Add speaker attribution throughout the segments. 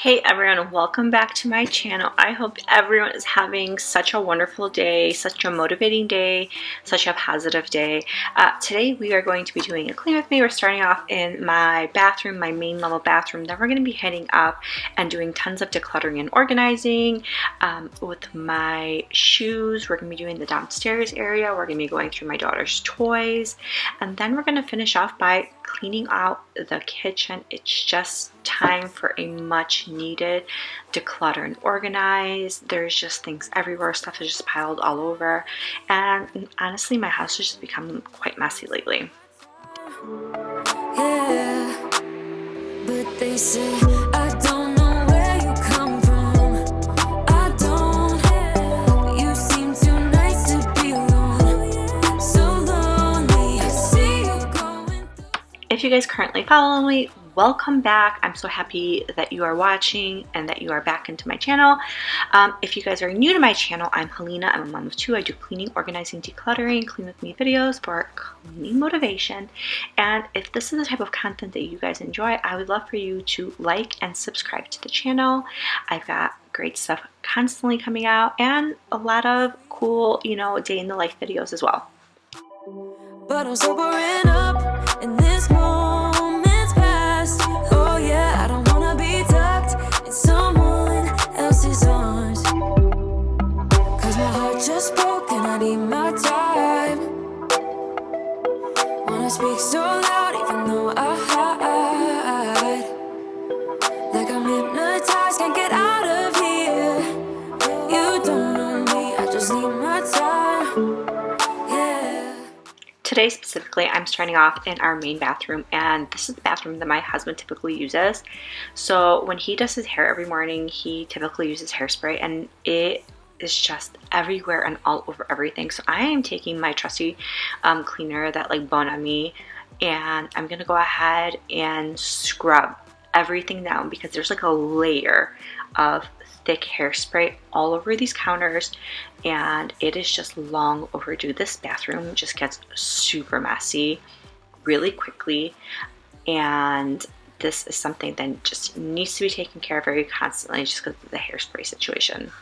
Speaker 1: Hey everyone, welcome back to my channel. I hope everyone is having such a wonderful day, such a motivating day, such a positive day. Today we are going to be doing a clean with me. We're starting off in my bathroom, my main level bathroom. Then we're going to be heading up and doing tons of decluttering and organizing. With my shoes, we're going to be doing the downstairs area. We're going to be going through my daughter's toys. And then we're going to finish off by cleaning out the kitchen. It's just time for a much needed declutter and organize. There's just things everywhere. Stuff is just piled all over. And honestly, my house has just become quite messy lately.
Speaker 2: Yeah, but they say I don't know where you come from. I don't. You seem too nice to be alone. So lonely. I see you going.
Speaker 1: If you guys currently follow me, welcome back. I'm so happy that you are watching and that you are back into my channel. If you guys are new to my channel, I'm Helena. I'm a mom of two. I do cleaning, organizing, decluttering, clean with me videos for cleaning motivation. And if this is the type of content that you guys enjoy, I would love for you to like and subscribe to the channel. I've got great stuff constantly coming out and a lot of cool, day in the life videos as well.
Speaker 2: But I'm sobering up in this moment's past. Oh yeah, I don't wanna be tucked in someone else's arms. Cause my heart just broke and I need my time. Wanna speak so loud even though I hide. Like I'm hypnotized, can't get out of here. You don't know me, I just need my time.
Speaker 1: Today specifically, I'm starting off in our main bathroom, and this is the bathroom that my husband typically uses. So when he does his hair every morning, he typically uses hairspray, and it is just everywhere and all over everything. So I am taking my trusty cleaner, that like Bon Ami, and I'm gonna go ahead and scrub everything down because there's like a layer of thick hairspray all over these counters, and it is just long overdue. This bathroom just gets super messy really quickly, and this is something that just needs to be taken care of very constantly just because of the hairspray situation.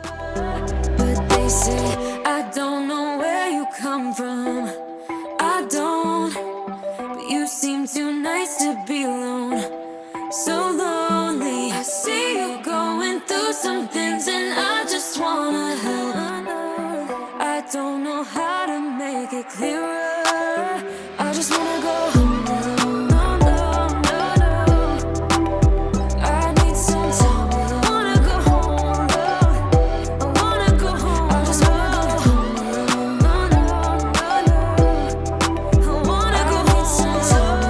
Speaker 2: But they say I don't know where you come from. I don't, but you seem too nice to be alone. So lonely. I see you going through some things and I just wanna help. I don't know how to make it clearer. I just wanna go home. No, no, no, no. I need some time. I wanna go home, Lord. I wanna go home. I just wanna go home. No, no, no, no. I wanna go home. Some time.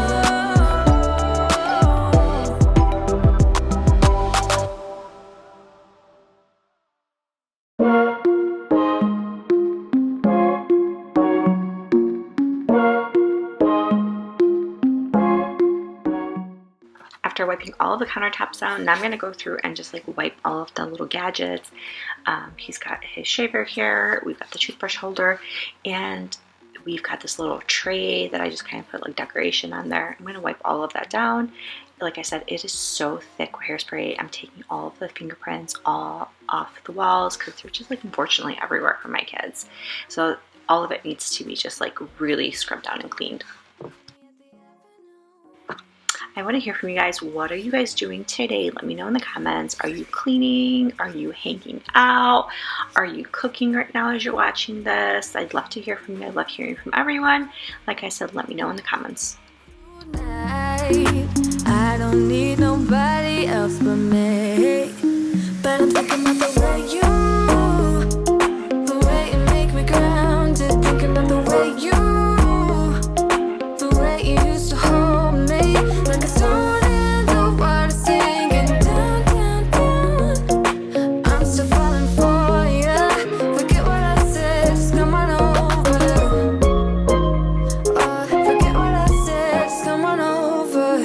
Speaker 1: After wiping all of the countertops down, now I'm going to go through and just like wipe all of the little gadgets. He's got his shaver here, we've got the toothbrush holder, and we've got this little tray that I just kind of put like decoration on there. I'm going to wipe all of that down. Like I said, it is so thick with hairspray. I'm taking all of the fingerprints all off the walls because they're just like unfortunately everywhere for my kids. So all of it needs to be just like really scrubbed down and cleaned. I want to hear from you guys. What are you guys doing today? Let me know in the comments. Are you cleaning? Are you hanging out? Are you cooking right now as you're watching this? I'd love to hear from you. I love hearing from everyone. Like I said, let me know in the comments.
Speaker 2: I don't need nobody else but me. But I'm thinking about the way you move, the way you make me grounded. Thinking about the way the way you used to hold me. Like a stone in the water, sinking down, down, down. I'm still falling for you. Forget what I said, just come on over. Forget what I said, just come on over.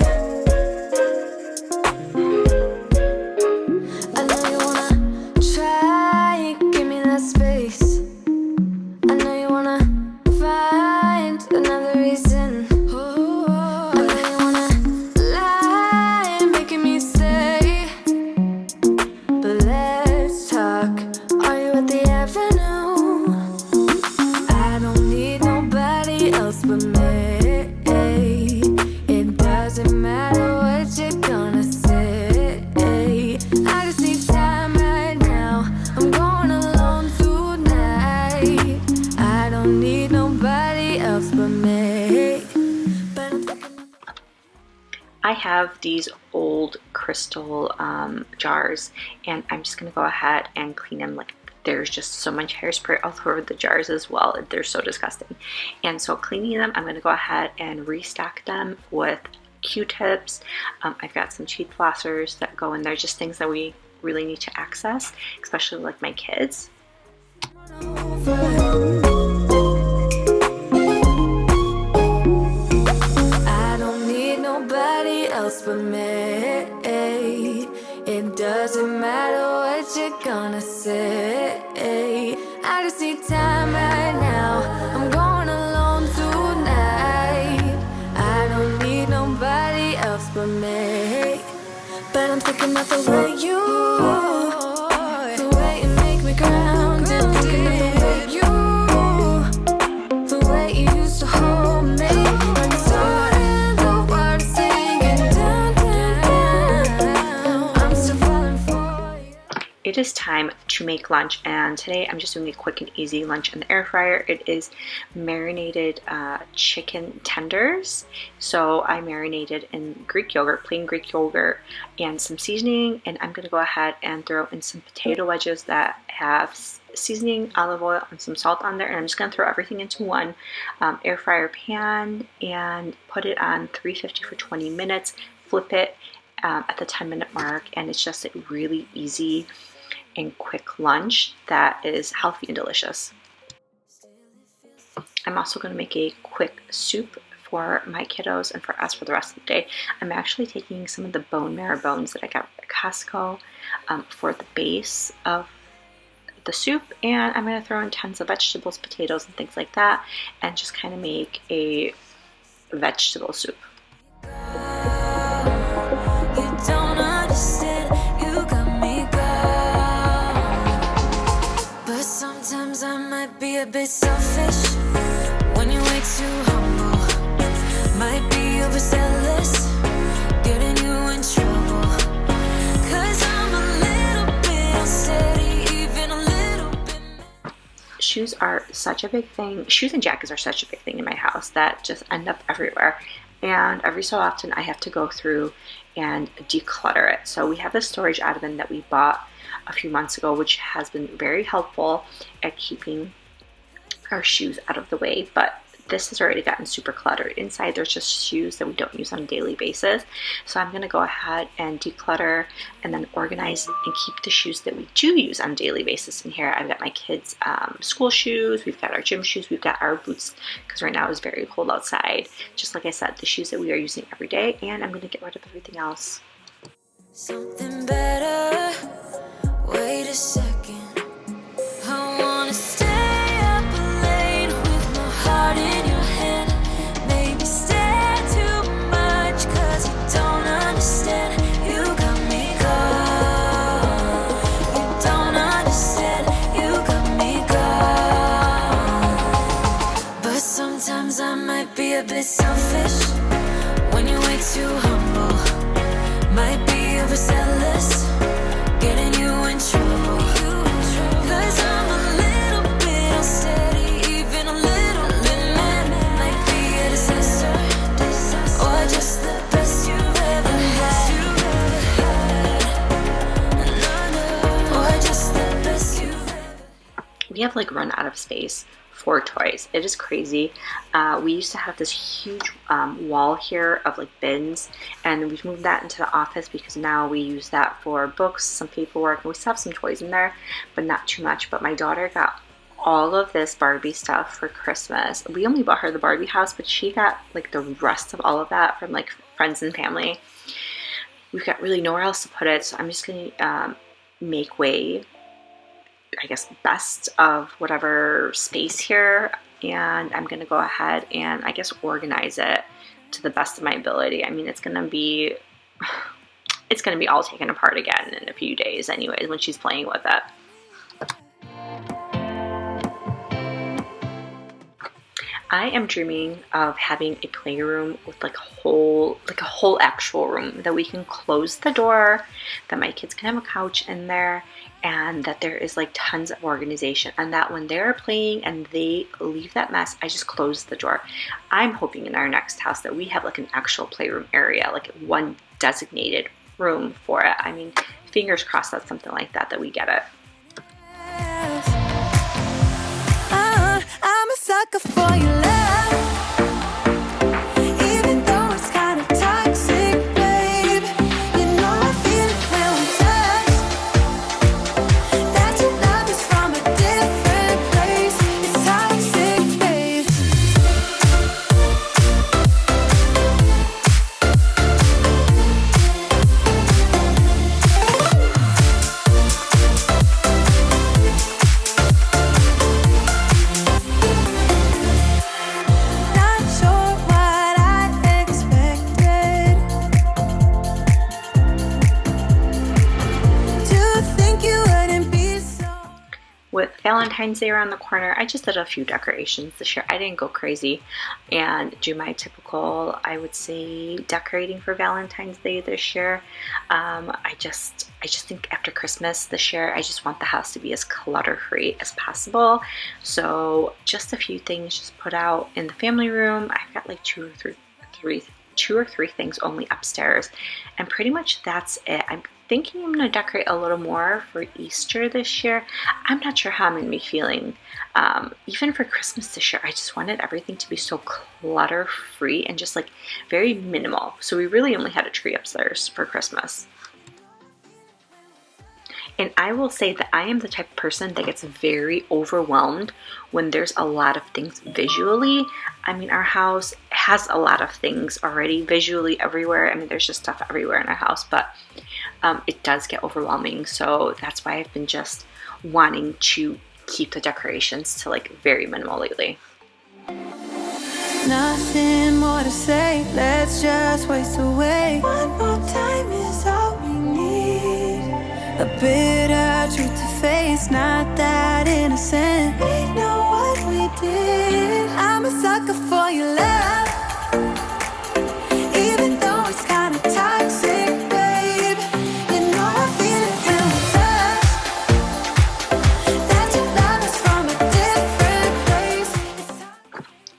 Speaker 2: I know you wanna else but me.
Speaker 1: I have these old crystal jars, and I'm just gonna go ahead and clean them. Like, there's just so much hairspray all over the jars as well. They're so disgusting. And so cleaning them, I'm gonna go ahead and restock them with Q-tips. I've got some cheap flossers that go in there, just things that we really need to access, especially like my kids.
Speaker 2: I don't need nobody else but me. It doesn't matter what you're gonna say. I just need time right now. I'm going alone tonight. I don't need nobody else but me. But I'm thinking about the way the way you make me grounded. Thinking of the way you used to hold me. When the sun and the water sinking down, down, down. I'm still falling for you.
Speaker 1: It is time to make lunch, and today I'm just doing a quick and easy lunch in the air fryer. It is marinated chicken tenders. So I marinated in Greek yogurt, plain Greek yogurt, and some seasoning, and I'm going to go ahead and throw in some potato wedges that have seasoning, olive oil, and some salt on there, and I'm just going to throw everything into one air fryer pan and put it on 350 for 20 minutes, flip it at the 10-minute mark, and it's just a really easy and quick lunch that is healthy and delicious. I'm also going to make a quick soup for my kiddos and for us for the rest of the day. I'm actually taking some of the bone marrow bones that I got at Costco for the base of the soup, and I'm going to throw in tons of vegetables, potatoes, and things like that, and just kind of make a vegetable soup.
Speaker 2: You don't understand, you got me gone. But sometimes I might be a bit selfish when you're way too humble. Might be overzealous, getting you in trouble. 'Cause I'm a little bit unsteady, even a little bit.
Speaker 1: Shoes are such a big thing. Shoes and jackets are such a big thing in my house that just end up everywhere. And every so often I have to go through and declutter it. So we have this storage ottoman that we bought a few months ago, which has been very helpful at keeping our shoes out of the way, but this has already gotten super cluttered. Inside there's just shoes that we don't use on a daily basis. So I'm going to go ahead and declutter and then organize and keep the shoes that we do use on a daily basis in here. I've got my kids' school shoes, we've got our gym shoes, we've got our boots, because right now it's very cold outside. Just like I said, the shoes that we are using every day, and I'm going to get rid of everything else.
Speaker 2: Something better. Wait a second. I wanna stay up late with my heart in your hand. Maybe stay too much 'cause you don't understand. You got me gone. You don't understand. You got me gone. But sometimes I might be a bit selfish when you're way too humble. Might be overzealous, getting you in trouble. 'Cause I'm a little bit unsteady, even a little bit mad. Might be a disaster, or just the best you've ever had. Or just the best you've ever.
Speaker 1: We have like run out of space for toys. It is crazy. We used to have this huge wall here of like bins, and we've moved that into the office because now we use that for books, some paperwork, and we still have some toys in there, but not too much. But my daughter got all of this Barbie stuff for Christmas. We only bought her the Barbie house, but she got like the rest of all of that from like friends and family. We've got really nowhere else to put it, so I'm just gonna make way, I guess, best of whatever space here, and I'm gonna go ahead and I guess organize it to the best of my ability. I mean, it's gonna be all taken apart again in a few days anyways when she's playing with it. I am dreaming of having a playroom with like a whole actual room that we can close the door, that my kids can have a couch in there, and that there is like tons of organization, and that when they're playing and they leave that mess, I just close the door. I'm hoping in our next house that we have like an actual playroom area, like one designated room for it. I mean, fingers crossed that's something like that we get it.
Speaker 2: I'm a sucker for your love, even though it's kind of toxic, babe. You know I feel it when we touch, that your love is from a different place. It's toxic, babe. Not sure what I expected. To think you wouldn't be so.
Speaker 1: With Valentine's Day around the corner, I just did a few decorations this year. I didn't go crazy and do my typical, I would say, decorating for Valentine's Day this year. I just think after Christmas this year, I just want the house to be as clutter-free as possible. So just a few things just put out in the family room. I've got like two or three things only upstairs, and pretty much that's it. I'm thinking I'm going to decorate a little more for Easter this year. I'm not sure how I'm going to be feeling. Even for Christmas this year, I just wanted everything to be so clutter free and just like very minimal. So we really only had a tree upstairs for Christmas. And I will say that I am the type of person that gets very overwhelmed when there's a lot of things visually. I mean, our house has a lot of things already visually everywhere. I mean, there's just stuff everywhere in our house, but it does get overwhelming. So that's why I've been just wanting to keep the decorations to like very minimal lately.
Speaker 2: Nothing more to say, let's just waste away. One more time is all we need. A bitter truth to face, not that innocent. We know what we did. I'm a sucker for your love, even though it's kind of toxic, babe. You know I feel it when we touch, that your love is from a different place.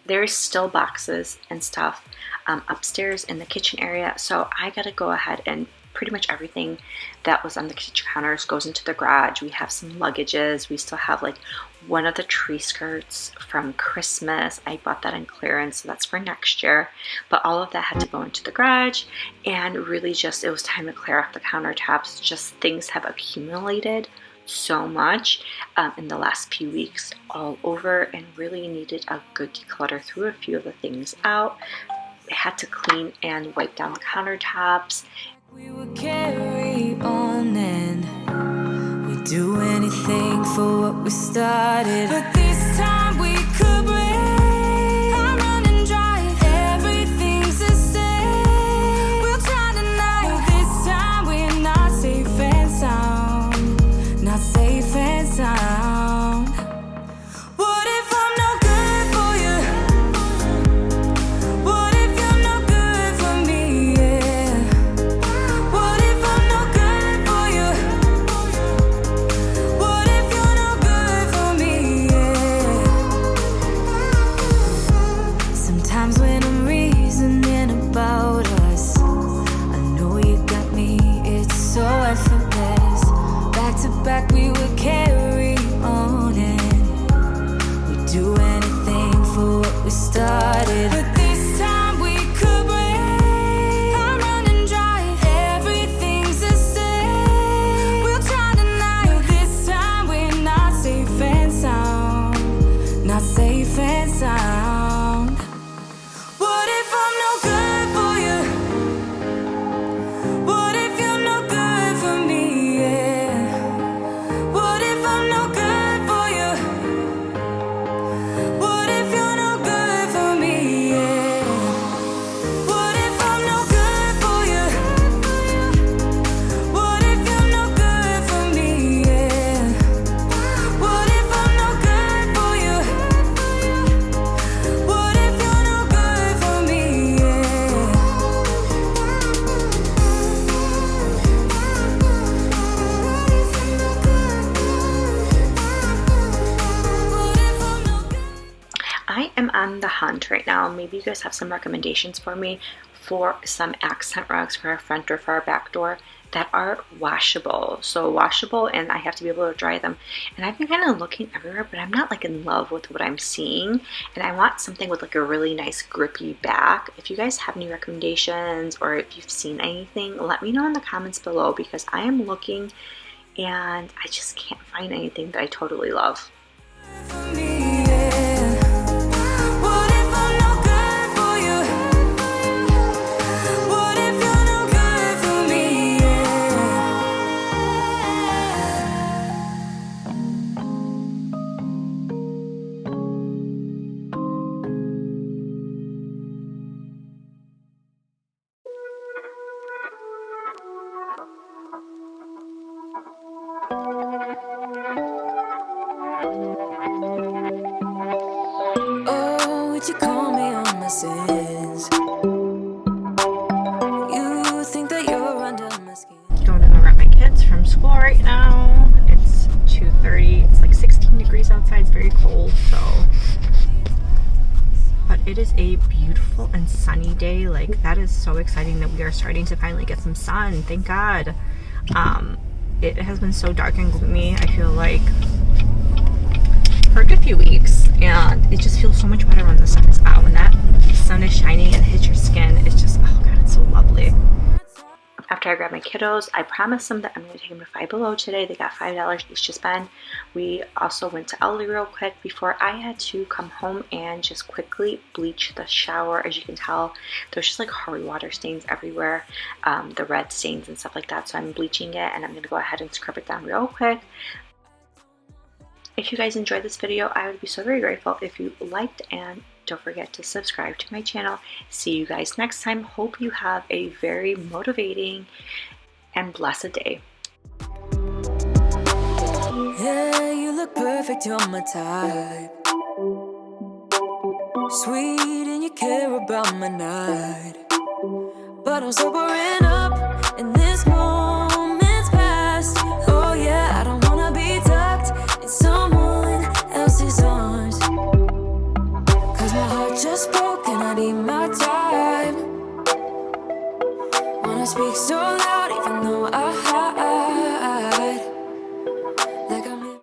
Speaker 1: There's still boxes and stuff upstairs in the kitchen area, so I gotta go ahead and pretty much everything that was on the kitchen counters goes into the garage. We have some luggages. We still have like one of the tree skirts from Christmas. I bought that on clearance, so that's for next year. But all of that had to go into the garage, and really just it was time to clear off the countertops. Just things have accumulated so much in the last few weeks all over, and really needed a good declutter. Threw a few of the things out. I had to clean and wipe down the countertops.
Speaker 2: We would carry on and we'd do anything for what we started. But this time we could break. I'm running dry, everything's the same. We'll try tonight. This time we're not safe and sound. Not safe and sound. What if I'm no good for you? What if you're no good for me? Yeah. What if I'm no good for you? What if you're no good for me? Yeah. Sometimes when I'm reasoning about us, I know you got me, it's so effortless. Back to back we would carry on and we'd do anything for what we started. But this time we could break. I'm running dry, everything's the same. We'll try tonight. No, this time we're not safe and sound. Not safe and sound. What if I'm no good for you? What if you're no good for me? Yeah. What if I'm no good for you? What if you're no good for me? Yeah.
Speaker 1: right now. Maybe you guys have some recommendations for me for some accent rugs for our front or for our back door that are washable. So washable, and I have to be able to dry them. And I've been kind of looking everywhere, but I'm not like in love with what I'm seeing. And I want something with like a really nice grippy back. If you guys have any recommendations or if you've seen anything, let me know in the comments below, because I am looking and I just can't find anything that I totally love.
Speaker 2: Oh, would you call me on my sins? You think that you're under my skin.
Speaker 1: Going to go grab my kids from school right now. It's 2:30. It's like 16 degrees outside. It's very cold, so. But it is a beautiful and sunny day. Like, that is so exciting that we are starting to finally get some sun. Thank God. It has been so dark and gloomy, I feel like, for a good few weeks, and it just feels so much better when the sun is out. When that sun is shining and hits your skin, it's just, oh God, it's so lovely. After I grab my kiddos, I promised them that I'm going to take them to Five Below today. They got $5 each to spend. We also went to Aldi real quick before I had to come home and just quickly bleach the shower. As you can tell, there's just like hoary water stains everywhere, the red stains and stuff like that. So I'm bleaching it, and I'm going to go ahead and scrub it down real quick. If you guys enjoyed this video, I would be so very grateful if you liked, and don't forget to subscribe to my channel. See you guys next time. Hope you have a very motivating and blessed day.
Speaker 2: Yeah, you look perfect, you're my type. Sweet and you care about my night. But I'm sobering up in this moment's past. Oh yeah, I don't wanna be tucked in someone else's arms. Cause my heart just broke and I need my time. Wanna speak so loud even though I hide.